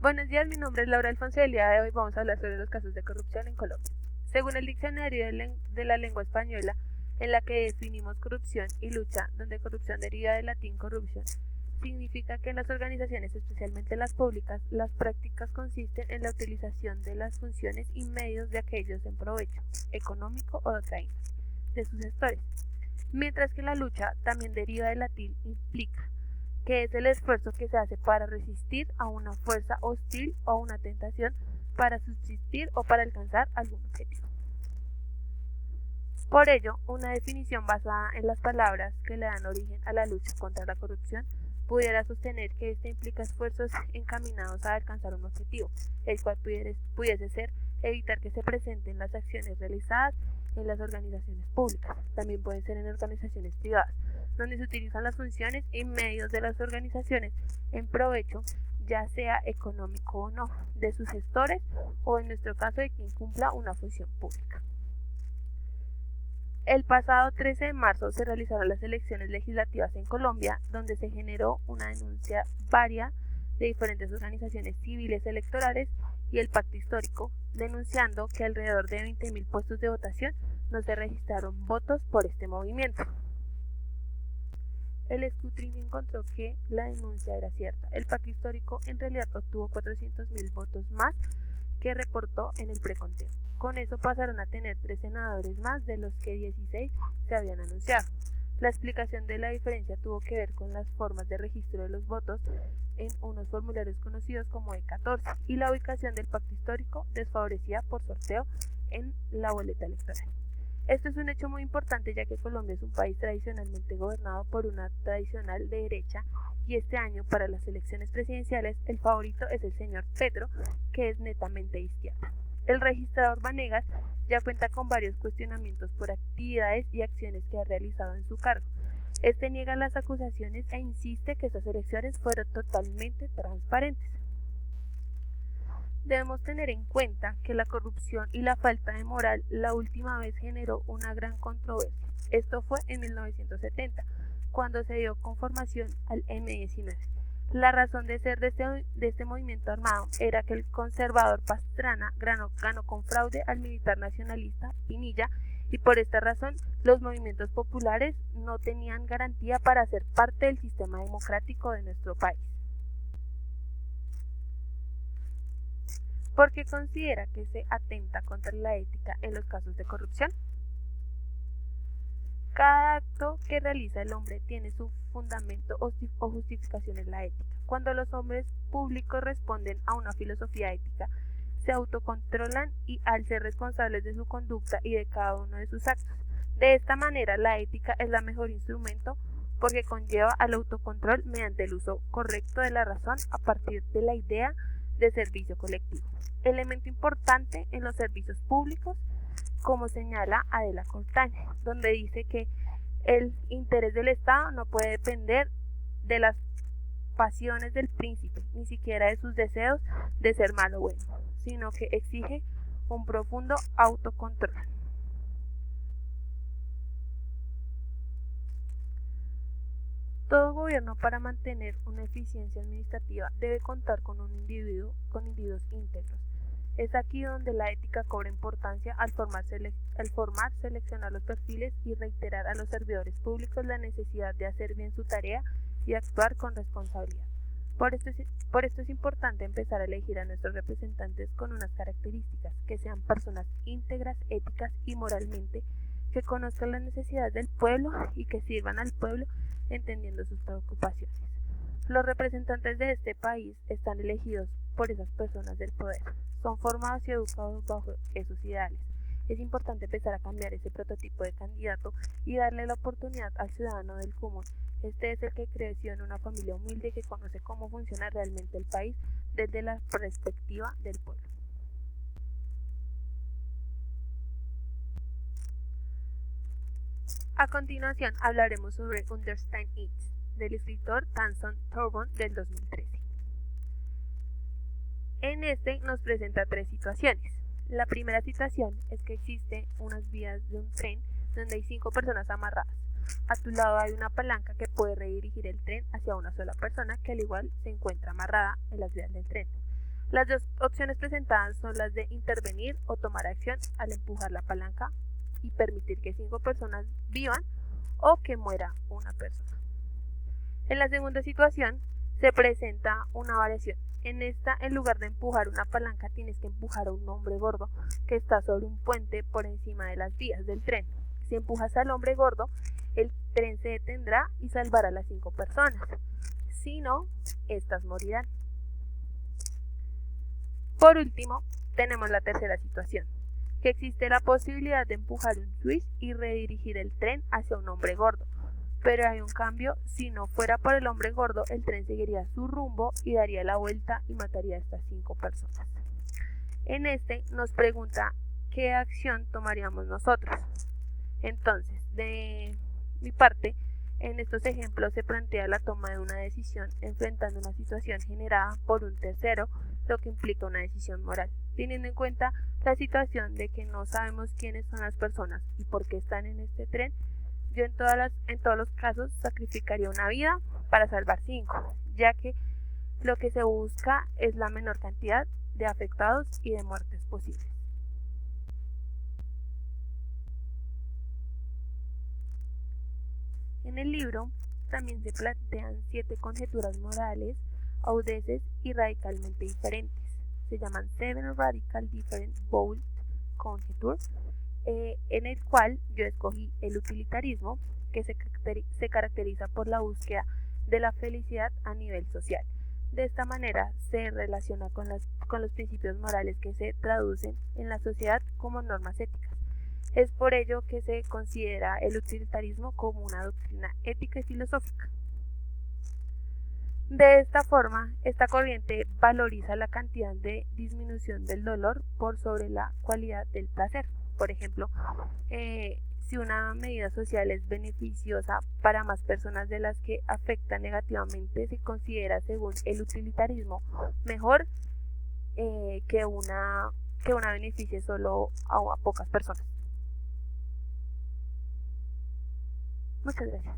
Buenos días, mi nombre es Laura Alfonso y el día de hoy vamos a hablar sobre los casos de corrupción en Colombia. Según el diccionario de la lengua española, en la que definimos corrupción y lucha, donde corrupción deriva del latín corruption, significa que en las organizaciones, especialmente las públicas, las prácticas consisten en la utilización de las funciones y medios de aquellos en provecho económico o de otra índole de sus gestores, mientras que la lucha también deriva del latín implica, que es el esfuerzo que se hace para resistir a una fuerza hostil o a una tentación para subsistir o para alcanzar algún objetivo. Por ello, una definición basada en las palabras que le dan origen a la lucha contra la corrupción pudiera sostener que ésta implica esfuerzos encaminados a alcanzar un objetivo, el cual pudiese ser evitar que se presenten las acciones realizadas en las organizaciones públicas. También puede ser en organizaciones privadas, donde se utilizan las funciones y medios de las organizaciones en provecho, ya sea económico o no, de sus gestores o en nuestro caso de quien cumpla una función pública. El pasado 13 de marzo se realizaron las elecciones legislativas en Colombia, donde se generó una denuncia varia de diferentes organizaciones civiles electorales y el Pacto Histórico, denunciando que alrededor de 20.000 puestos de votación no se registraron votos por este movimiento. El escrutinio encontró que la denuncia era cierta. El Pacto Histórico en realidad obtuvo 400.000 votos más que reportó en el preconteo. Con eso pasaron a tener 3 senadores más de los que 16 se habían anunciado. La explicación de la diferencia tuvo que ver con las formas de registro de los votos en unos formularios conocidos como E14 y la ubicación del Pacto Histórico desfavorecida por sorteo en la boleta electoral. Esto es un hecho muy importante ya que Colombia es un país tradicionalmente gobernado por una tradicional de derecha y este año para las elecciones presidenciales el favorito es el señor Petro, que es netamente de izquierda. El registrador Vanegas ya cuenta con varios cuestionamientos por actividades y acciones que ha realizado en su cargo. Este niega las acusaciones e insiste que estas elecciones fueron totalmente transparentes. Debemos tener en cuenta que la corrupción y la falta de moral la última vez generó una gran controversia. Esto fue en 1970, cuando se dio conformación al M-19. La razón de ser de este movimiento armado era que el conservador Pastrana ganó con fraude al militar nacionalista Pinilla y por esta razón los movimientos populares no tenían garantía para ser parte del sistema democrático de nuestro país. ¿Por qué considera que se atenta contra la ética en los casos de corrupción? Cada acto que realiza el hombre tiene su fundamento o justificación en la ética. Cuando los hombres públicos responden a una filosofía ética, se autocontrolan y al ser responsables de su conducta y de cada uno de sus actos. De esta manera, la ética es el mejor instrumento porque conlleva al autocontrol mediante el uso correcto de la razón a partir de la idea de servicio colectivo. Elemento importante en los servicios públicos, como señala Adela Coltaña, donde dice que el interés del Estado no puede depender de las pasiones del príncipe, ni siquiera de sus deseos de ser malo o bueno, sino que exige un profundo autocontrol. Todo gobierno para mantener una eficiencia administrativa debe contar con individuos íntegros. Es aquí donde la ética cobra importancia al formar, seleccionar los perfiles y reiterar a los servidores públicos la necesidad de hacer bien su tarea y actuar con responsabilidad. Por esto es importante empezar a elegir a nuestros representantes con unas características, que sean personas íntegras, éticas y moralmente, que conozcan las necesidades del pueblo y que sirvan al pueblo entendiendo sus preocupaciones. Los representantes de este país están elegidos por esas personas del poder. Son formados y educados bajo esos ideales. Es importante empezar a cambiar ese prototipo de candidato y darle la oportunidad al ciudadano del común. Este es el que creció en una familia humilde que conoce cómo funciona realmente el país desde la perspectiva del pueblo. A continuación hablaremos sobre Understand It, del escritor Tanson Thorburn del 2013. En este nos presenta 3 situaciones. La primera situación es que existe unas vías de un tren donde hay 5 personas amarradas. A tu lado hay una palanca que puede redirigir el tren hacia una sola persona que al igual se encuentra amarrada en las vías del tren. Las dos opciones presentadas son las de intervenir o tomar acción al empujar la palanca y permitir que 5 personas vivan o que muera una persona. En la segunda situación se presenta una variación. En esta, en lugar de empujar una palanca, tienes que empujar a un hombre gordo que está sobre un puente por encima de las vías del tren. Si empujas al hombre gordo, el tren se detendrá y salvará a las 5 personas. Si no, estas morirán. Por último, tenemos la tercera situación, que existe la posibilidad de empujar un switch y redirigir el tren hacia un hombre gordo. Pero hay un cambio: si no fuera por el hombre gordo, el tren seguiría su rumbo y daría la vuelta y mataría a estas 5 personas. En este nos pregunta qué acción tomaríamos nosotros. Entonces, de mi parte, en estos ejemplos se plantea la toma de una decisión enfrentando una situación generada por un tercero, lo que implica una decisión moral. Teniendo en cuenta la situación de que no sabemos quiénes son las personas y por qué están en este tren, yo en todos los casos sacrificaría una vida para salvar 5, ya que lo que se busca es la menor cantidad de afectados y de muertes posibles. En el libro también se plantean 7 conjeturas morales, audaces y radicalmente diferentes. Se llaman 7 Radical Different Bold Conjectures, en el cual yo escogí el utilitarismo, que se caracteriza por la búsqueda de la felicidad a nivel social. De esta manera se relaciona con los principios morales que se traducen en la sociedad como normas éticas. Es por ello que se considera el utilitarismo como una doctrina ética y filosófica. De esta forma, esta corriente valoriza la cantidad de disminución del dolor por sobre la cualidad del placer. Por ejemplo, si una medida social es beneficiosa para más personas de las que afecta negativamente, se considera, según el utilitarismo, mejor que una beneficie solo a pocas personas. Muchas gracias.